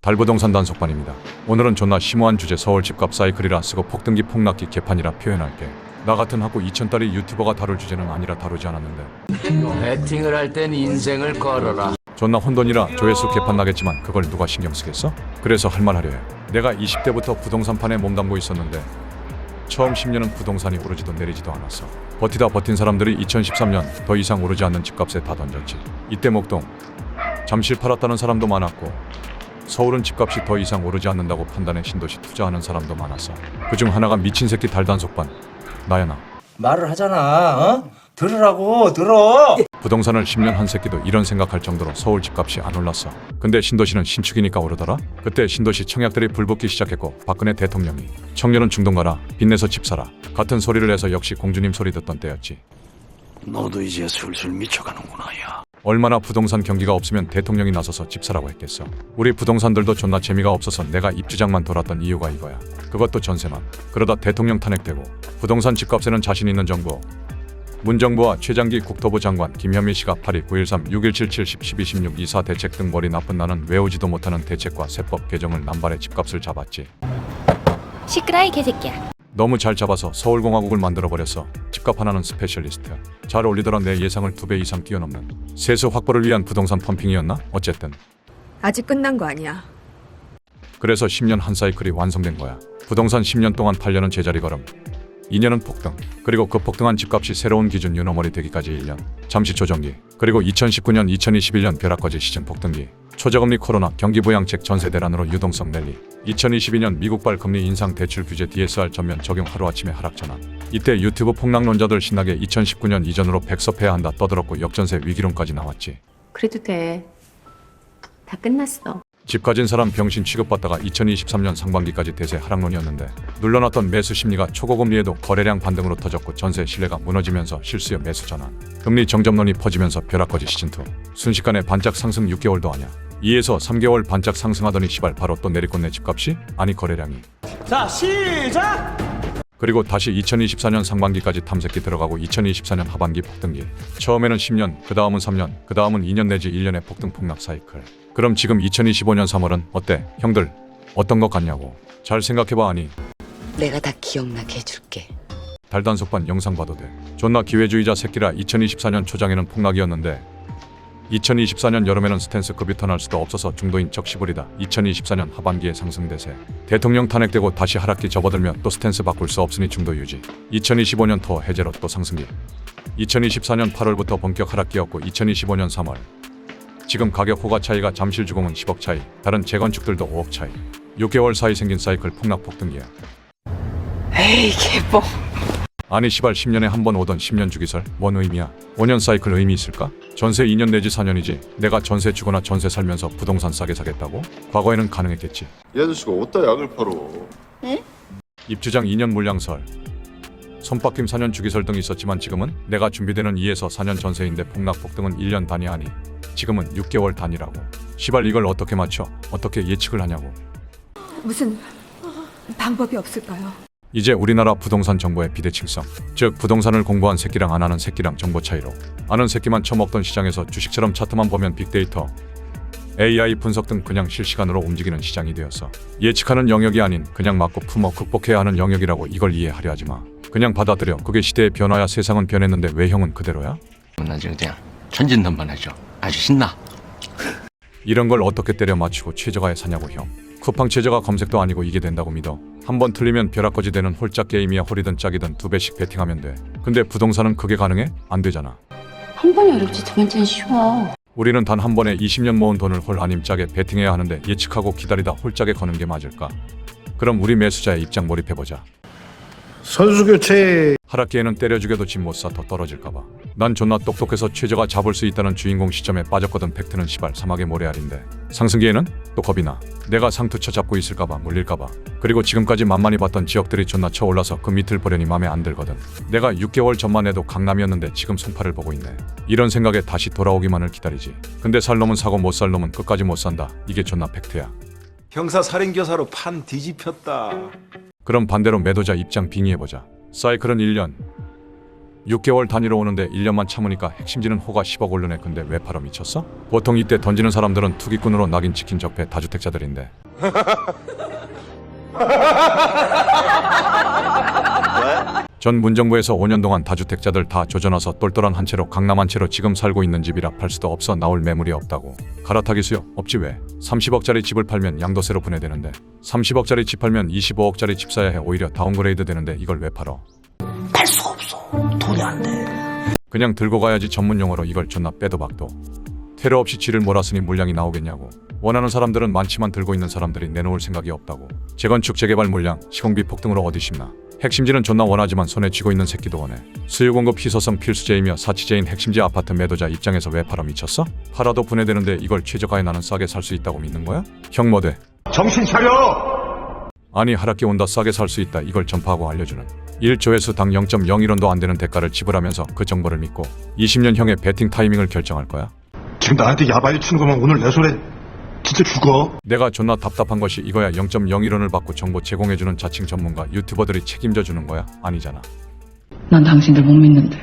달부동산 단속반입니다. 오늘은 존나 심오한 주제 서울 집값 사이클이라 쓰고 폭등기 폭락기 개판이라 표현할게. 나 같은 학고 2000달이 유튜버가 다룰 주제는 아니라 다루지 않았는데 배팅을 할 땐 인생을 걸어라. 존나 혼돈이라 조회수 개판 나겠지만 그걸 누가 신경 쓰겠어? 그래서 할 말 하려 해. 내가 20대부터 부동산판에 몸담고 있었는데 처음 10년은 부동산이 오르지도 내리지도 않았어. 버티다 버틴 사람들이 2013년 더 이상 오르지 않는 집값에 다 던졌지. 이때 목동 잠실 팔았다는 사람도 많았고 서울은 집값이 더 이상 오르지 않는다고 판단해 신도시 투자하는 사람도 많았어. 그중 하나가 미친 새끼 달단속반 나야나. 말을 하잖아. 들으라고 들어. 부동산을 10년 한 새끼도 이런 생각할 정도로 서울 집값이 안 올랐어. 근데 신도시는 신축이니까 오르더라. 그때 신도시 청약들이 불붙기 시작했고 박근혜 대통령이 청년은 중동 가라 빚내서 집 사라 같은 소리를 해서 역시 공주님 소리 듣던 때였지. 너도 이제 슬슬 미쳐가는구나 야. 얼마나 부동산 경기가 없으면 대통령이 나서서 집 사라고 했겠어. 우리 부동산들도 존나 재미가 없어서 내가 입주장만 돌았던 이유가 이거야. 그것도 전세만. 그러다 대통령 탄핵되고 부동산 집값에는 자신 있는 정부 문정부와 최장기 국토부 장관 김현미 씨가 82-913-6177-10-12-16-24 대책 등 머리 나쁜 나는 외우지도 못하는 대책과 세법 개정을 남발해 집값을 잡았지. 시끄라 이 개새끼야. 너무 잘 잡아서 서울공화국을 만들어버렸어. 집값 하나는 스페셜리스트. 잘 올리더라. 내 예상을 2배 이상 뛰어넘는 세수 확보를 위한 부동산 펌핑이었나? 어쨌든 아직 끝난 거 아니야. 그래서 10년 한 사이클이 완성된 거야. 부동산 10년 동안 8년은 제자리 걸음 2년은 폭등, 그리고 그 폭등한 집값이 새로운 기준 유노멀이 되기까지 1년 잠시 조정기, 그리고 2019년 2021년 벼락거지 시즌 폭등기, 초저금리 코로나 경기 부양책 전세 대란으로 유동성 랠리, 2022년 미국발 금리 인상 대출 규제 DSR 전면 적용 하루아침에 하락 전환. 이때 유튜브 폭락론자들 신나게 2019년 이전으로 백섭해야 한다 떠들었고 역전세 위기론까지 나왔지. 그래도 돼. 다 끝났어. 집 가진 사람 병신 취급받다가 2023년 상반기까지 대세 하락론이었는데 눌러놨던 매수 심리가 초고금리에도 거래량 반등으로 터졌고 전세 신뢰가 무너지면서 실수요 매수 전환, 금리 정점론이 퍼지면서 벼락거지 시즌2 순식간에 반짝 상승 6개월도 아냐. 2에서 3개월 반짝 상승하더니 시발 바로 또 내리꽂네 집값이? 아니 거래량이. 자 시작. 그리고 다시 2024년 상반기까지 탐색기 들어가고 2024년 하반기 폭등기. 처음에는 10년, 그 다음은 3년, 그 다음은 2년 내지 1년의 폭등 폭락 사이클. 그럼 지금 2025년 3월은 어때? 형들 어떤 것 같냐고. 잘 생각해봐. 아니 내가 다 기억나게 해줄게. 달단속반 영상 봐도 돼. 존나 기회주의자 새끼라 2024년 초장에는 폭락이었는데 2024년 여름에는 스탠스 급이 턴할 수도 없어서 중도인 적시불이다. 2024년 하반기에 상승 대세. 대통령 탄핵되고 다시 하락기 접어들며 또 스탠스 바꿀 수 없으니 중도 유지. 2025년 토 해제로 또 상승기. 2024년 8월부터 본격 하락기였고 2025년 3월. 지금 가격 호가 차이가 잠실 주공은 10억 차이, 다른 재건축들도 5억 차이. 6개월 사이 생긴 사이클 폭락 폭등기야. 에이 개봉. 아니 시발 10년에 한 번 오던 10년 주기설? 뭔 의미야? 5년 사이클 의미 있을까? 전세 2년 내지 4년이지. 내가 전세 주거나 전세 살면서 부동산 싸게 사겠다고? 과거에는 가능했겠지. 이 아저씨가 어디다 약을 팔어? 입주장 2년 물량설, 손바뀜 4년 주기설 등 있었지만 지금은 내가 준비되는 2에서 4년 전세인데 폭락 폭등은 1년 단위 아니 지금은 6개월 단위라고. 시발 이걸 어떻게 맞춰? 어떻게 예측을 하냐고. 무슨 방법이 없을까요? 이제 우리나라 부동산 정보의 비대칭성, 즉 부동산을 공부한 새끼랑 안 하는 새끼랑 정보 차이로 아는 새끼만 처먹던 시장에서 주식처럼 차트만 보면 빅데이터, AI 분석 등 그냥 실시간으로 움직이는 시장이 되었어. 예측하는 영역이 아닌 그냥 맞고 품어 극복해야 하는 영역이라고. 이걸 이해하려 하지 마. 그냥 받아들여. 그게 시대의 변화야. 세상은 변했는데 왜 형은 그대로야? 나 지금 그냥 천진난만 하죠. 아주 신나. 이런 걸 어떻게 때려 맞추고 최저가에 사냐고 형. 쿠팡 최저가 검색도 아니고 이게 된다고 믿어? 한 번 틀리면 벼락거지 되는 홀짝 게임이야. 홀이든 짝이든 2배씩 베팅하면 돼. 근데 부동산은 그게 가능해? 안 되잖아. 한 번이 어렵지 두 번째는 쉬워. 우리는 단 한 번에 20년 모은 돈을 홀 아님 짝에 베팅해야 하는데 예측하고 기다리다 홀짝에 거는 게 맞을까? 그럼 우리 매수자의 입장 몰입해보자. 선수 교체. 하락기에는 때려 죽여도 집 못 사. 더 떨어질까봐. 난 존나 똑똑해서 최저가 잡을 수 있다는 주인공 시점에 빠졌거든. 팩트는 시발 사막의 모래알인데 상승기에는 또 겁이 나. 내가 상투쳐 잡고 있을까봐, 물릴까봐. 그리고 지금까지 만만히 봤던 지역들이 존나 쳐올라서 그 밑을 보려니 맘에 안 들거든. 내가 6개월 전만 해도 강남이었는데 지금 송파를 보고 있네. 이런 생각에 다시 돌아오기만을 기다리지. 근데 살 놈은 사고 못 살 놈은 끝까지 못 산다. 이게 존나 팩트야. 형사 살인교사로 판 뒤집혔다. 그럼 반대로 매도자 입장 빙의해보자. 사이클은 1년, 6개월 단위로 오는데 1년만 참으니까 핵심지는 호가 10억 올르네. 근데 왜 팔어 미쳤어? 보통 이때 던지는 사람들은 투기꾼으로 낙인 찍힌 적폐 다주택자들인데. 전 문정부에서 5년 동안 다주택자들 다 조져놔서 똘똘한 한 채로 강남 한 채로 지금 살고 있는 집이라 팔 수도 없어. 나올 매물이 없다고. 갈아타기 수요? 없지 왜? 30억짜리 집을 팔면 양도세로 분해되는데 30억짜리 집 팔면 25억짜리 집 사야 해. 오히려 다운그레이드 되는데 이걸 왜 팔어? 팔 수가 없어. 돈이 안 돼. 그냥 들고 가야지. 전문 용어로 이걸 존나 빼도 박도. 테러 없이 쥐를 몰았으니 물량이 나오겠냐고. 원하는 사람들은 많지만 들고 있는 사람들이 내놓을 생각이 없다고. 재건축 재개발 물량 시공비 폭등으로 어디 심나. 핵심지는 존나 원하지만 손에 쥐고 있는 새끼도 원해. 수요 공급 희소성 필수제이며 사치제인 핵심지 아파트 매도자 입장에서 왜 팔아 미쳤어? 팔아도 분해되는데 이걸 최저가에 나는 싸게 살 수 있다고 믿는 거야? 형 뭐 돼? 정신 차려! 아니 하락기 온다 싸게 살 수 있다 이걸 전파하고 알려주는 1조회수 당 0.01원도 안 되는 대가를 지불하면서 그 정보를 믿고 20년형의 베팅 타이밍을 결정할 거야? 지금 나한테 야바이 치는 거면 오늘 내 손에 진짜 죽어. 내가 존나 답답한 것이 이거야. 0.01원을 받고 정보 제공해주는 자칭 전문가 유튜버들이 책임져 주는 거야? 아니잖아. 난 당신들 못 믿는데.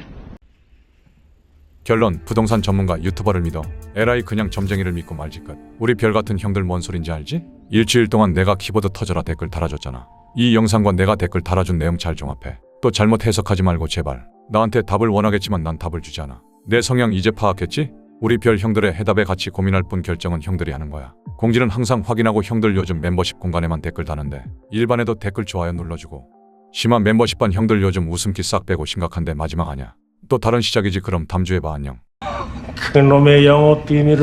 결론 부동산 전문가 유튜버를 믿어. 에라이 그냥 점쟁이를 믿고 말지 끝. 우리 별 같은 형들 뭔 소린지 알지? 일주일 동안 내가 키보드 터져라 댓글 달아줬잖아. 이 영상과 내가 댓글 달아준 내용 잘 종합해. 또 잘못 해석하지 말고 제발. 나한테 답을 원하겠지만 난 답을 주지 않아. 내 성향 이제 파악했지? 우리 별 형들의 해답에 같이 고민할 뿐 결정은 형들이 하는 거야. 공지는 항상 확인하고 형들 요즘 멤버십 공간에만 댓글 다는데 일반에도 댓글 좋아요 눌러주고. 심한 멤버십반 형들 요즘 웃음기 싹 빼고 심각한데 마지막 아냐. 또 다른 시작이지. 그럼 담주해봐. 안녕. 그놈의 영업 비밀을